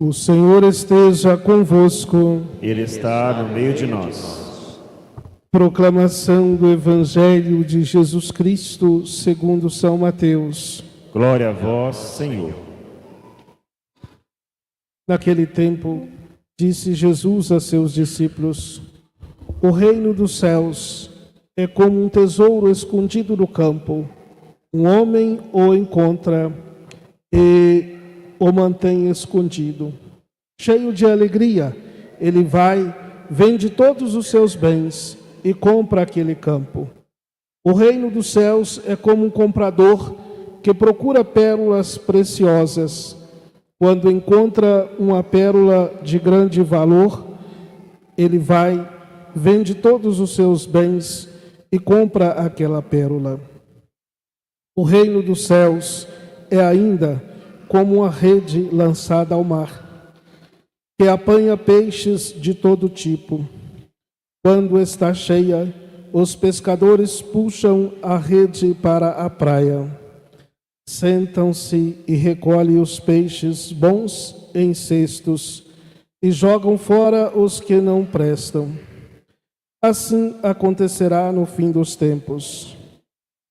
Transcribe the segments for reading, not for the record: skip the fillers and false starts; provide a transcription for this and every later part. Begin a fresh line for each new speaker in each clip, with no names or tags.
O Senhor esteja convosco.
Ele está no meio de nós.
Proclamação do Evangelho de Jesus Cristo segundo São Mateus.
Glória a vós, Senhor.
Naquele tempo, disse Jesus a seus discípulos: o reino dos céus é como um tesouro escondido no campo. Um homem o encontra e o mantém escondido. Cheio de alegria, ele vai, vende todos os seus bens e compra aquele campo. O reino dos céus é como um comprador que procura pérolas preciosas. Quando encontra uma pérola de grande valor, ele vai, vende todos os seus bens e compra aquela pérola. O reino dos céus é ainda como uma rede lançada ao mar, que apanha peixes de todo tipo. Quando está cheia, os pescadores puxam a rede para a praia. Sentam-se e recolhem os peixes bons em cestos e jogam fora os que não prestam. Assim acontecerá no fim dos tempos.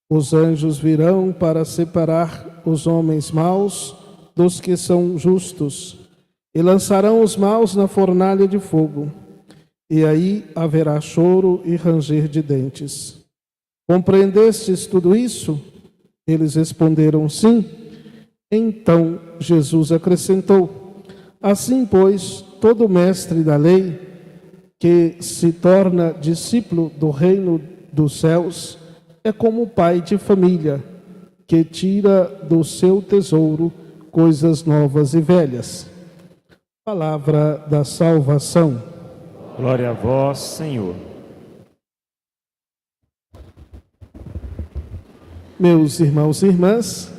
Os anjos virão para separar os homens maus dos que são justos, e lançarão os maus na fornalha de fogo, e aí haverá choro e ranger de dentes. Compreendestes tudo isso? Eles responderam sim. Então Jesus acrescentou: assim, pois, todo mestre da lei que se torna discípulo do reino dos céus é como o pai de família que tira do seu tesouro coisas novas e velhas. Palavra da salvação.
Glória a vós, Senhor.
Meus irmãos e irmãs,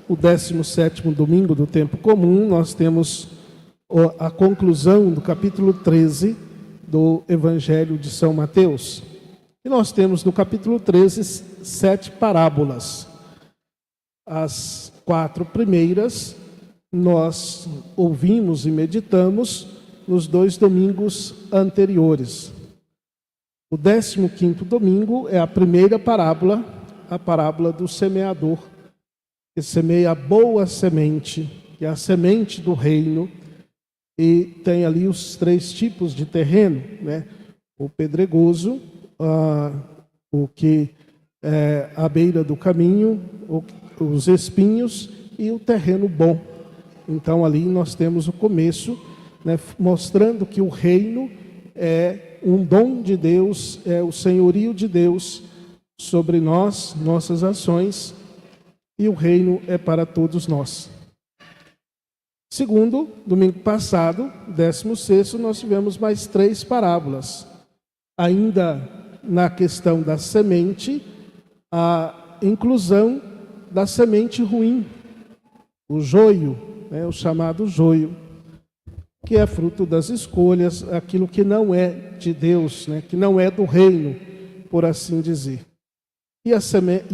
o 17º domingo do tempo comum, nós temos a conclusão do capítulo 13 do Evangelho de São Mateus. E nós temos no capítulo 13 7 parábolas. As 4 primeiras nós ouvimos e meditamos nos 2 domingos anteriores. O 15º domingo é a primeira parábola, a parábola do semeador, que semeia a boa semente, que é a semente do reino, e tem ali os 3 tipos de terreno, né? O pedregoso, o que é à beira do caminho, os espinhos e o terreno bom. Então ali nós temos o começo, né, mostrando que o reino é um dom de Deus, é o senhorio de Deus sobre nós, nossas ações, e o reino é para todos nós. Segundo, domingo passado, 16º, nós tivemos mais 3 parábolas. Ainda na questão da semente, a inclusão da semente ruim, o joio, né, o chamado joio, que é fruto das escolhas, aquilo que não é de Deus, né, que não é do reino, por assim dizer. E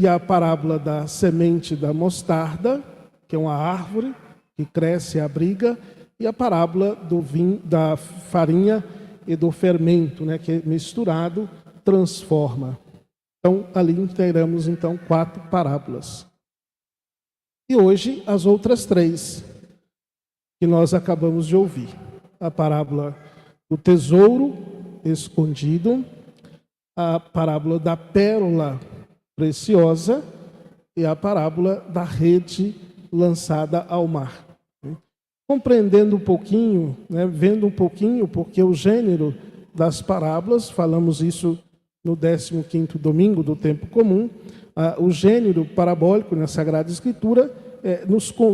a parábola da semente da mostarda, que é uma árvore que cresce e abriga, e a parábola do vinho, da farinha e do fermento, né, que é misturado, transforma. Então, ali teremos, 4 parábolas. E hoje, as outras 3, que nós acabamos de ouvir. A parábola do tesouro escondido, a parábola da pérola preciosa e a parábola da rede lançada ao mar. Compreendendo um pouquinho, né, vendo um pouquinho, porque o gênero das parábolas, falamos isso no 15º domingo do tempo comum, o gênero parabólico na Sagrada Escritura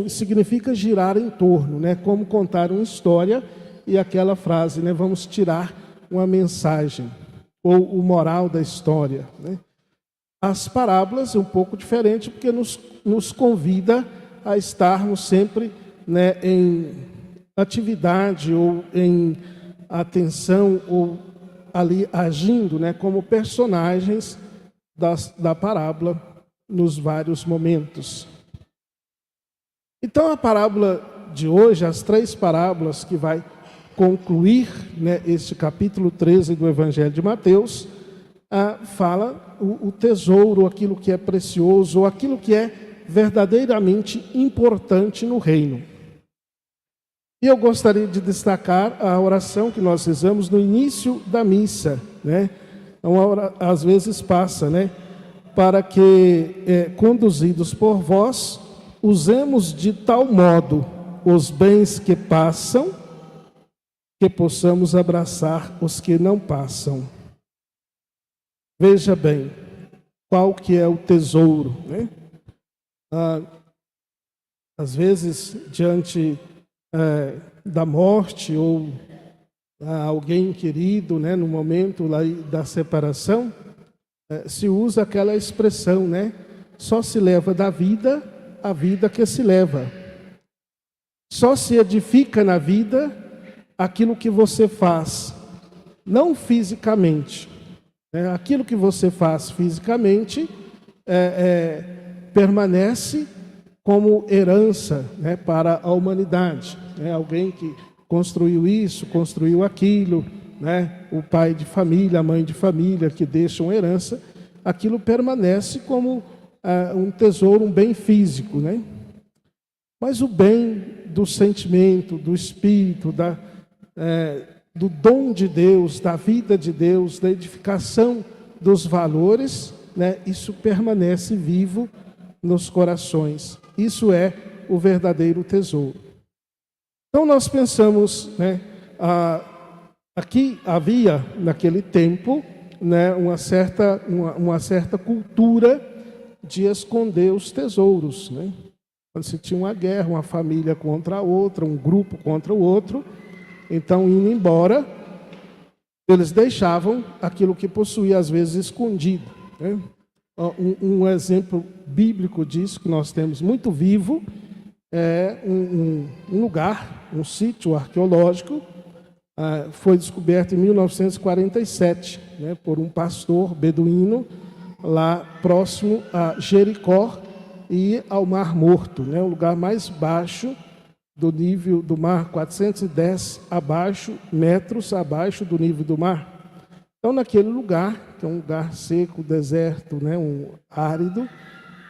significa girar em torno, né, como contar uma história e aquela frase, né, vamos tirar uma mensagem, ou o moral da história, né. As parábolas é um pouco diferente, porque nos convida a estarmos sempre, né, em atividade ou em atenção ou ali agindo, né, como personagens da parábola nos vários momentos. Então a parábola de hoje, as 3 parábolas que vai concluir, né, este capítulo 13 do Evangelho de Mateus, fala o tesouro, aquilo que é precioso, aquilo que é verdadeiramente importante no reino. E eu gostaria de destacar a oração que nós rezamos no início da missa, né? Às vezes passa, né? Para que, conduzidos por vós, usemos de tal modo os bens que passam, que possamos abraçar os que não passam. Veja bem, qual que é o tesouro, né? Às vezes, diante da morte ou alguém querido, né, no momento lá da separação, se usa aquela expressão, né? Só se leva da vida a vida que se leva. Só se edifica na vida aquilo que você faz, não fisicamente. Aquilo que você faz fisicamente permanece como herança, né, para a humanidade. Alguém que construiu isso, construiu aquilo, né, o pai de família, a mãe de família que deixam herança, aquilo permanece como um tesouro, um bem físico, né? Mas o bem do sentimento, do espírito, do dom de Deus, da vida de Deus, da edificação dos valores, né, isso permanece vivo nos corações. Isso é o verdadeiro tesouro. Então nós pensamos, né, aqui havia naquele tempo, né, uma certa cultura de esconder os tesouros, né? Quando se tinha uma guerra, uma família contra a outra, um grupo contra o outro, então indo embora, eles deixavam aquilo que possuía às vezes escondido, né? Um exemplo bíblico disso que nós temos muito vivo é um lugar, um sítio arqueológico, foi descoberto em 1947, né, por um pastor beduíno lá próximo a Jericó e ao Mar Morto, né, o lugar mais baixo do nível do mar, 410 metros abaixo do nível do mar. Então, naquele lugar, que é um lugar seco, deserto, né, um árido,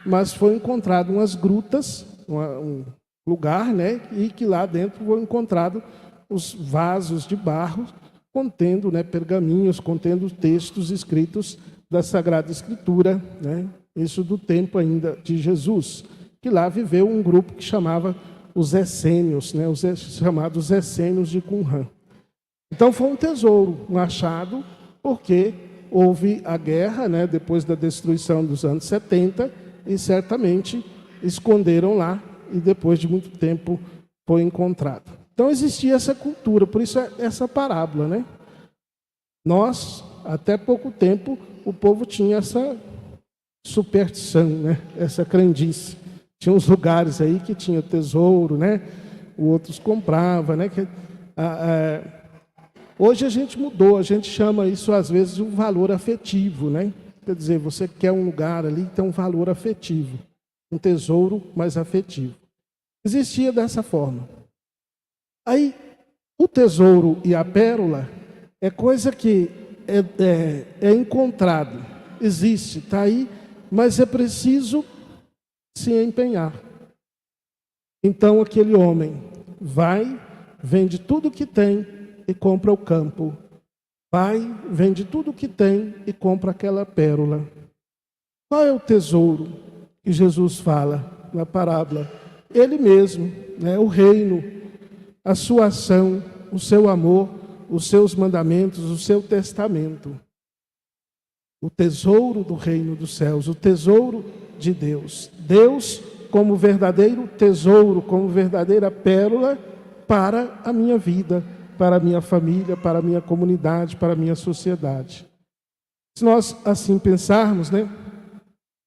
mas foi encontrado umas grutas, um lugar, né, e que lá dentro foram encontrados os vasos de barro contendo, né, pergaminhos, contendo textos escritos da Sagrada Escritura, né, isso do tempo ainda de Jesus, que lá viveu um grupo que chamava os essênios, né, os chamados essênios de Qumran. Então foi um tesouro, um achado, porque houve a guerra, né, depois da destruição dos anos 70, e certamente esconderam lá, e depois de muito tempo foi encontrado. Então existia essa cultura, por isso essa parábola, né? Nós, até pouco tempo, o povo tinha essa superstição, né? Essa crendice. Tinha uns lugares aí que tinha tesouro, né? Os outros compravam, né? Hoje a gente mudou, a gente chama isso às vezes de um valor afetivo, né? Quer dizer, você quer um lugar ali que tem um valor afetivo, um tesouro mais afetivo. Existia dessa forma. Aí, o tesouro e a pérola é coisa que é encontrado, existe, está aí, mas é preciso se empenhar. Então, aquele homem vai, vende tudo que tem e compra o campo. Vai, vende tudo que tem e compra aquela pérola. Qual é o tesouro que Jesus fala na parábola? Ele mesmo, né, o reino, a sua ação, o seu amor, os seus mandamentos, o seu testamento. O tesouro do reino dos céus, o tesouro de Deus. Deus como verdadeiro tesouro, como verdadeira pérola para a minha vida, para a minha família, para a minha comunidade, para a minha sociedade. Se nós assim pensarmos, né,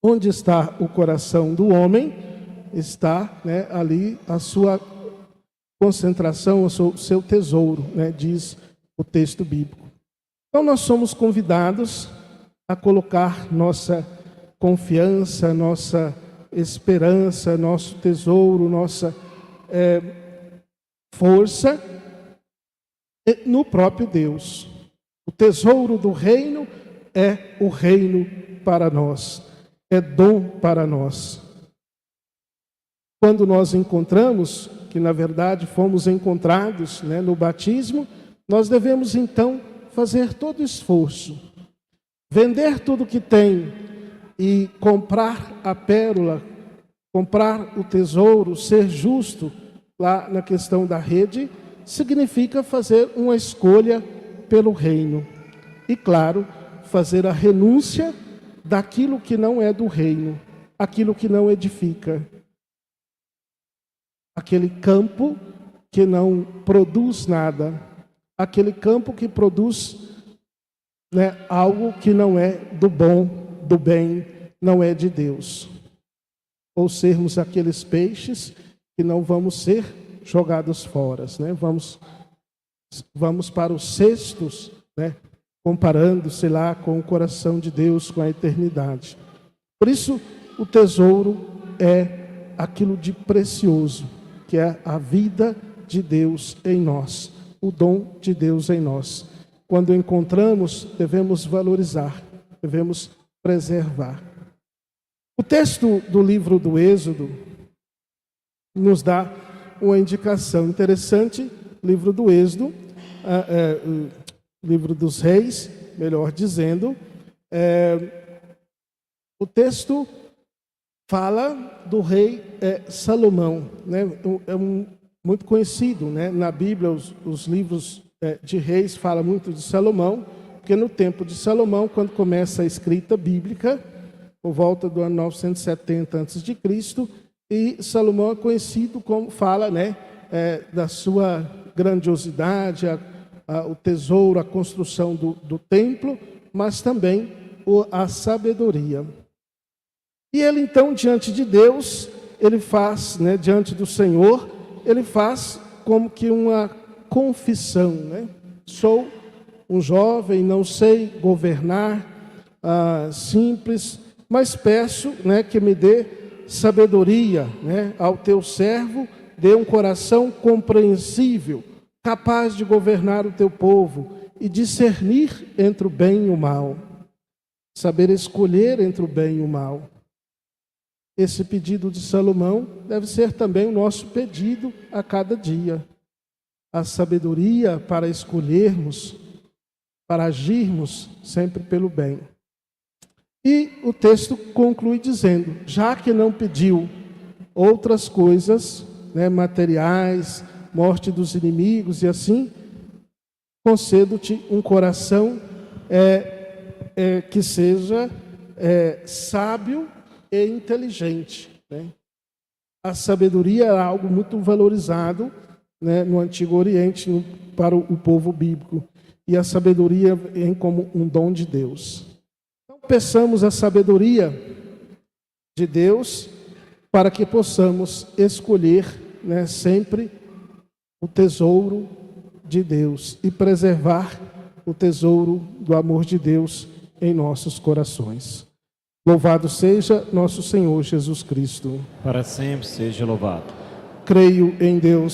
onde está o coração do homem, está, né, ali a sua concentração, o seu tesouro, né, diz o texto bíblico. Então nós somos convidados a colocar nossa confiança, nossa esperança, nosso tesouro, força no próprio Deus. O tesouro do reino é o reino para nós, é dom para nós. Quando nós encontramos, que na verdade fomos encontrados, no batismo, nós devemos então fazer todo o esforço, vender tudo que tem e comprar a pérola, comprar o tesouro, ser justo lá na questão da rede, significa fazer uma escolha pelo reino. E claro, fazer a renúncia daquilo que não é do reino, aquilo que não edifica. Aquele campo que não produz nada, aquele campo que produz algo que não é do bom, do bem, não é de Deus. Ou sermos aqueles peixes que não vamos ser jogados fora, vamos para os cestos, comparando-se lá com o coração de Deus, com a eternidade. Por isso, o tesouro é aquilo de precioso, que é a vida de Deus em nós, o dom de Deus em nós. Quando encontramos, devemos valorizar, devemos preservar. O texto do livro do Êxodo nos dá uma indicação interessante, livro do Êxodo, livro dos Reis, melhor dizendo. O texto fala do rei Salomão, muito conhecido, na Bíblia, os livros de Reis falam muito de Salomão, porque no tempo de Salomão, quando começa a escrita bíblica, por volta do ano 970 a.C., e Salomão é conhecido como fala, da sua grandiosidade, o tesouro, a construção do templo, mas também a sabedoria. E ele então, diante de Deus, ele faz, diante do Senhor, ele faz como que uma confissão, Sou um jovem, não sei governar, simples, mas peço, que me dê sabedoria, ao teu servo, dê um coração compreensível, capaz de governar o teu povo e discernir entre o bem e o mal, saber escolher entre o bem e o mal. Esse pedido de Salomão deve ser também o nosso pedido a cada dia. A sabedoria para escolhermos, para agirmos sempre pelo bem. E o texto conclui dizendo, já que não pediu outras coisas, materiais, morte dos inimigos e assim, concedo-te um coração que seja sábio e inteligente. A sabedoria é algo muito valorizado, no Antigo Oriente para o povo bíblico. E a sabedoria vem como um dom de Deus. Então, peçamos a sabedoria de Deus para que possamos escolher sempre o tesouro de Deus e preservar o tesouro do amor de Deus em nossos corações. Louvado seja nosso Senhor Jesus Cristo.
Para sempre seja louvado.
Creio em Deus